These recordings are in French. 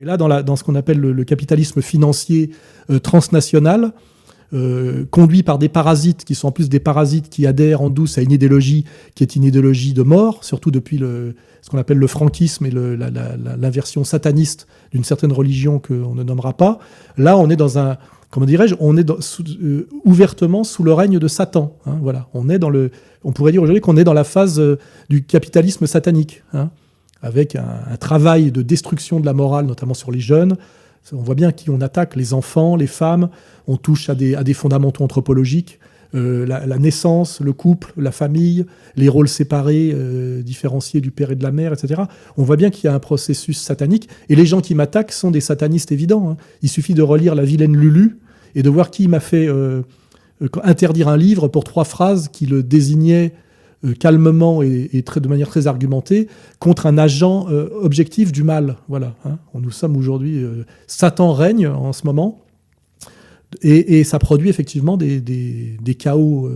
Et là, dans ce qu'on appelle le capitalisme financier transnational, conduit par des parasites qui sont en plus des parasites qui adhèrent en douce à une idéologie qui est une idéologie de mort, surtout depuis ce qu'on appelle le franquisme et l'inversion sataniste d'une certaine religion qu'on ne nommera pas. Là, on est dans un, comment dirais-je, on est ouvertement sous le règne de Satan. Hein, voilà, on pourrait dire aujourd'hui qu'on est dans la phase du capitalisme satanique, hein, avec un travail de destruction de la morale, notamment sur les jeunes. On voit bien qui on attaque, les enfants, les femmes, on touche à des fondamentaux anthropologiques, la naissance, le couple, la famille, les rôles séparés, différenciés du père et de la mère, etc. On voit bien qu'il y a un processus satanique, et les gens qui m'attaquent sont des satanistes évidents. Hein. Il suffit de relire La vilaine Lulu et de voir qui m'a fait interdire un livre pour 3 phrases qui le désignaient calmement et de manière très argumentée contre un agent objectif du mal. Voilà, hein. Nous sommes aujourd'hui... Satan règne en ce moment et ça produit effectivement des chaos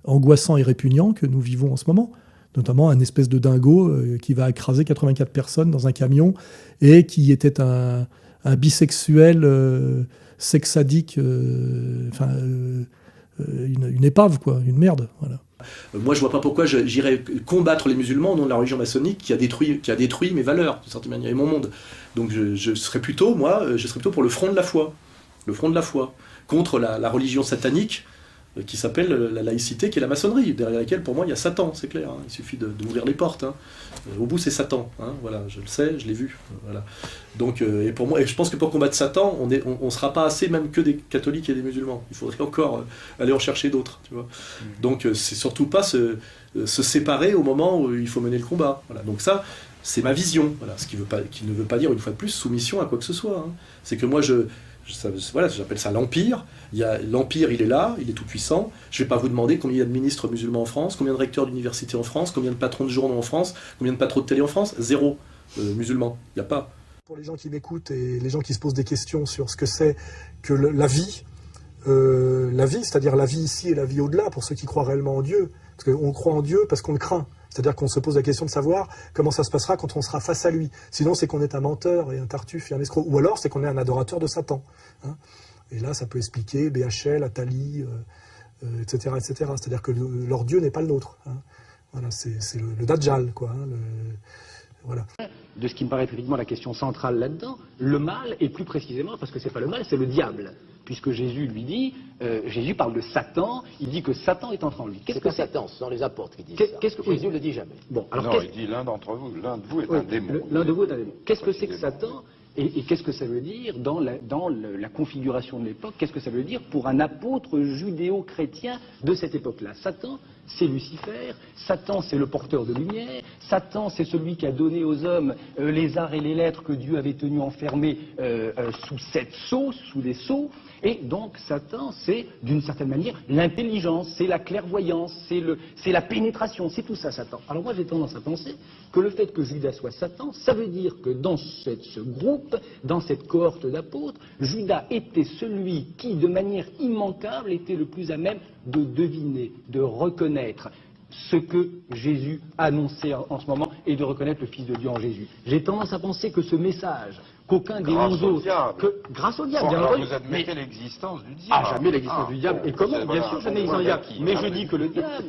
angoissants et répugnants que nous vivons en ce moment. Notamment un espèce de dingo qui va écraser 84 personnes dans un camion et qui était un bisexuel sex-sadique, une épave, quoi, une merde, voilà. Moi, je vois pas pourquoi j'irais combattre les musulmans au nom de la religion maçonnique qui a détruit mes valeurs, d'une certaine manière, et mon monde. Donc je serais plutôt pour le front de la foi. Le front de la foi. Contre la religion satanique qui s'appelle la laïcité, qui est la maçonnerie, derrière laquelle, pour moi, il y a Satan, c'est clair. Hein. Il suffit d'ouvrir les portes. Hein. Au bout, c'est Satan. Hein. Voilà, je le sais, je l'ai vu. Voilà. Donc, et pour moi, et je pense que pour combattre Satan, on sera pas assez même que des catholiques et des musulmans. Il faudrait encore aller en chercher d'autres. Tu vois. Donc, c'est surtout pas se séparer au moment où il faut mener le combat. Voilà. Donc ça, c'est ma vision. Voilà. Ce qui ne veut pas dire, une fois de plus, soumission à quoi que ce soit. Hein. C'est que moi, voilà, j'appelle ça l'Empire. L'Empire, il est là, il est tout puissant. Je ne vais pas vous demander combien il y a de ministres musulmans en France, combien de recteurs d'université en France, combien de patrons de journaux en France, combien de patrons de télé en France. 0 musulmans, il n'y a pas. Pour les gens qui m'écoutent et les gens qui se posent des questions sur ce que c'est que la vie, c'est-à-dire la vie ici et la vie au-delà, pour ceux qui croient réellement en Dieu, parce qu'on croit en Dieu parce qu'on le craint. C'est-à-dire qu'on se pose la question de savoir comment ça se passera quand on sera face à lui. Sinon, c'est qu'on est un menteur et un tartuffe et un escroc. Ou alors, c'est qu'on est un adorateur de Satan. Hein. Et là, ça peut expliquer BHL, Attali, etc., etc. C'est-à-dire que leur Dieu n'est pas le nôtre. Hein. Voilà, c'est le Dajjal, quoi. Hein, voilà. De ce qui me paraît effectivement la question centrale là-dedans, le mal, et plus précisément, parce que c'est pas le mal, c'est le diable. Puisque Jésus lui dit, Jésus parle de Satan, il dit que Satan est entré en lui. Qu'est-ce que Satan? Ce sont les apôtres qui disent ça. Jésus ne le dit jamais. Bon, alors non, il dit l'un d'entre vous, l'un de vous est un démon. L'un de vous est un démon. Qu'est-ce que c'est que Satan? Et qu'est-ce que ça veut dire dans la configuration de l'époque? Qu'est-ce que ça veut dire pour un apôtre judéo-chrétien de cette époque-là? Satan, c'est Lucifer, Satan, c'est le porteur de lumière, Satan, c'est celui qui a donné aux hommes les arts et les lettres que Dieu avait tenus enfermés sous 7 sceaux, sous des sceaux. Et donc Satan, c'est d'une certaine manière l'intelligence, c'est la clairvoyance, c'est la pénétration, c'est tout ça Satan. Alors moi j'ai tendance à penser que le fait que Judas soit Satan, ça veut dire que dans ce groupe, dans cette cohorte d'apôtres, Judas était celui qui, de manière immanquable, était le plus à même de deviner, de reconnaître ce que Jésus annonçait en ce moment et de reconnaître le Fils de Dieu en Jésus. J'ai tendance à penser que ce message, qu'aucun des 11 autres... Grâce au diable, bon, bien alors entendu. vous admettez l'existence du diable. Ah, jamais l'existence du diable. Et comment? Bien sûr, jamais l'existence du diable. Mais je dis que le diable...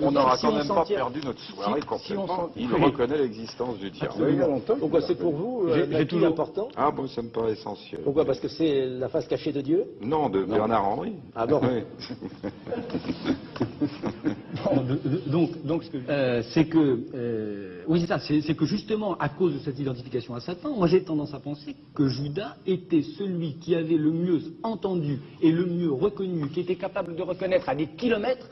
On n'aura quand même pas perdu notre soirée complètement. Il reconnaît l'existence du diable. Pourquoi c'est pour vous j'ai tout important? Ah bon, ça me paraît essentiel. Pourquoi? Parce que c'est la face cachée de Dieu? Non, de Bernard-Henri. Ah bon? Oui. Donc c'est que oui, c'est ça, c'est que justement à cause de cette identification à Satan, moi j'ai tendance à penser que Judas était celui qui avait le mieux entendu et le mieux reconnu, qui était capable de reconnaître à des kilomètres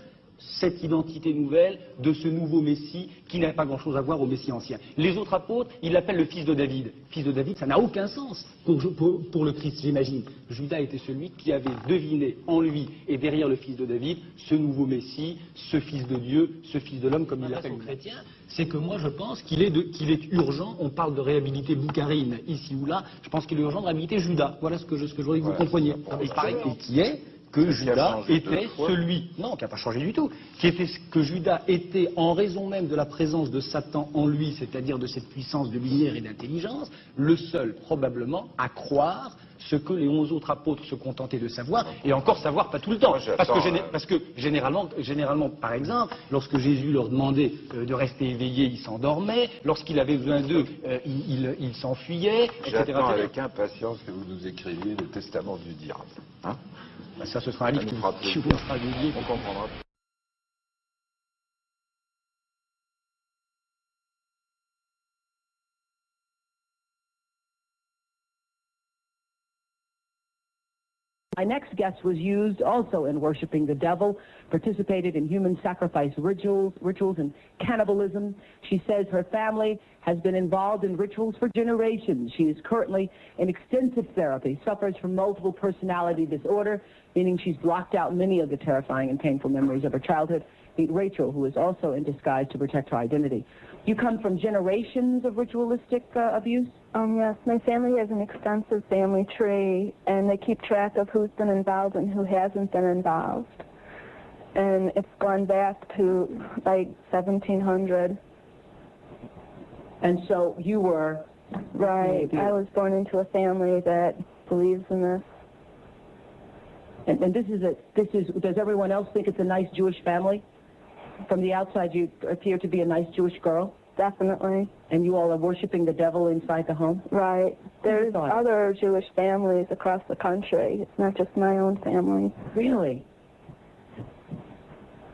cette identité nouvelle de ce nouveau Messie qui n'avait pas grand-chose à voir au Messie ancien. Les autres apôtres, ils l'appellent le fils de David. Fils de David, ça n'a aucun sens pour le Christ, j'imagine. Judas était celui qui avait deviné en lui et derrière le fils de David ce nouveau Messie, ce fils de Dieu, ce fils de l'homme, comme il l'appelle aux chrétiens. C'est que moi je pense qu'il est urgent, on parle de réhabiliter Boukharine ici ou là, je pense qu'il est urgent de réhabiliter Judas. Voilà ce que je voudrais que vous compreniez. Il paraît qu'il y est que Judas changé était deux fois. celui, non, qui n'a pas changé du tout, que Judas était en raison même de la présence de Satan en lui, c'est-à-dire de cette puissance de lumière et d'intelligence, le seul probablement à croire ce que les 11 autres apôtres se contentaient de savoir, et encore savoir pas tout le temps. Moi, j'attends, Parce que généralement, par exemple, lorsque Jésus leur demandait de rester éveillés, ils s'endormaient, lorsqu'il avait besoin d'eux, ils s'enfuyaient, etc. J'attends avec impatience que vous nous écriviez le testament du diable. Hein? Ben, ça, ce sera un livre nous qui fera vous plaisir. fera dédié. On comprendra. My next guest was used also in worshiping the devil, participated in human sacrifice rituals and cannibalism. She says her family has been involved in rituals for generations. She is currently in extensive therapy, suffers from multiple personality disorder, meaning she's blocked out many of the terrifying and painful memories of her childhood. Meet Rachel, who is also in disguise to protect her identity. You come from generations of ritualistic abuse? Yes, my family has an extensive family tree, and they keep track of who's been involved and who hasn't been involved. And it's gone back to, like, 1700. And so you were... Right. I was born into a family that believes in this. And does everyone else think it's a nice Jewish family? From the outside, you appear to be a nice Jewish girl? Definitely. And you all are worshiping the devil inside the home? Right. There's other Jewish families across the country. It's not just my own family. Really?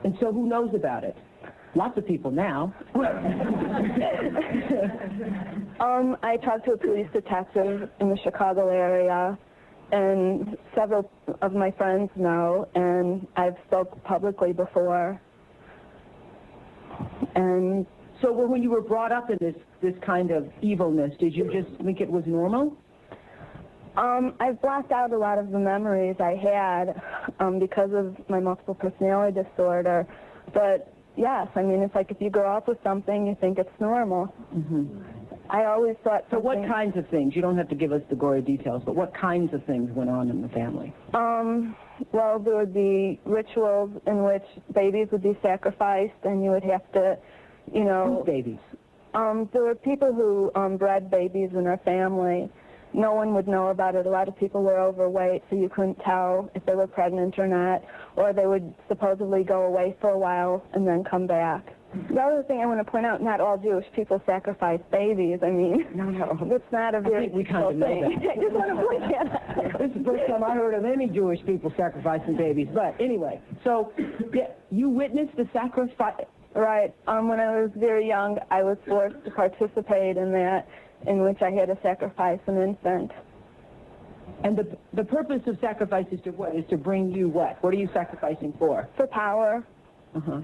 And so who knows about it? Lots of people now. I talked to a police detective in the Chicago area, and several of my friends know, and I've spoke publicly before. And so when you were brought up in this kind of evilness, did you just think it was normal? I've blocked out a lot of the memories I had because of my multiple personality disorder. But yes, I mean, it's like if you grow up with something, you think it's normal. Mm-hmm. I always thought So what kinds of things? You don't have to give us the gory details, but what kinds of things went on in the family? Well, there would be rituals in which babies would be sacrificed, and you would have to, you know... Whose babies? There were people who bred babies in our family. No one would know about it. A lot of people were overweight, so you couldn't tell if they were pregnant or not, or they would supposedly go away for a while and then come back. The other thing I want to point out, not all Jewish people sacrifice babies. I mean, No. it's not a very we kind of know thing. that. I just want to point that out. This is the first time I heard of any Jewish people sacrificing babies. But anyway, so yeah, you witnessed the sacrifice. Right. When I was very young, I was forced to participate in that, in which I had to sacrifice an infant. And the purpose of sacrifice is to what? Is to bring you what? What are you sacrificing for? For power. Uh-huh.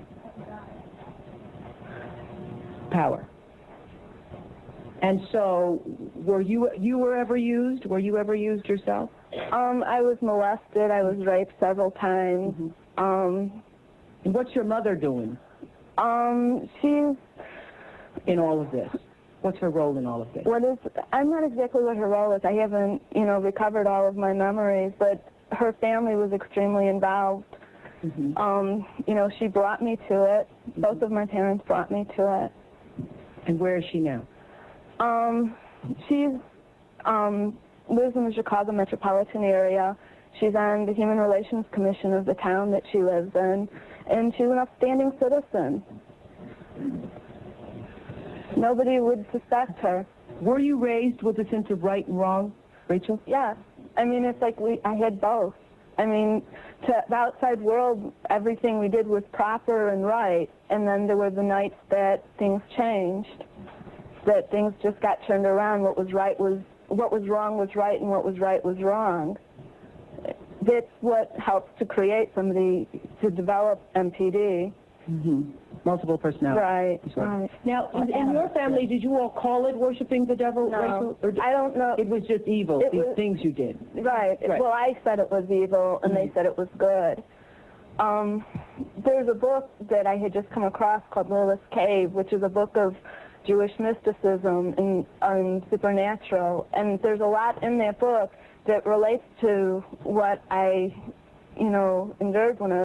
Power. And so, were you ever used? Were you ever used yourself? I was molested. I was raped several times. And what's your mother doing She's... in all of this? What's her role in all of this? I'm not exactly what her role is. I haven't, recovered all of my memories, but her family was extremely involved. Mm-hmm. She brought me to it. Both of my parents brought me to it. And where is she now? She lives in the Chicago metropolitan area. She's on the Human Relations Commission of the town that she lives in, and she's an upstanding citizen. Nobody would suspect her. Were you raised with a sense of right and wrong, Rachel? Yes. I mean, it's like I had both. I mean, to the outside world, everything we did was proper and right, and then there were the nights that things changed, that things just got turned around. What was wrong was right, and what was right was wrong. That's what helped to create to develop MPD. Mm-hmm. Multiple personality. Right, disorder. right. Now, in your family, did you all call it worshiping the devil? No, Rachel? I don't know. It was just evil, these things you did. Right. Right. Well, I said it was evil, and they said it was good. There's a book that I had just come across called Lilith's Cave, which is a book of Jewish mysticism and supernatural, and there's a lot in that book that relates to what I endured when I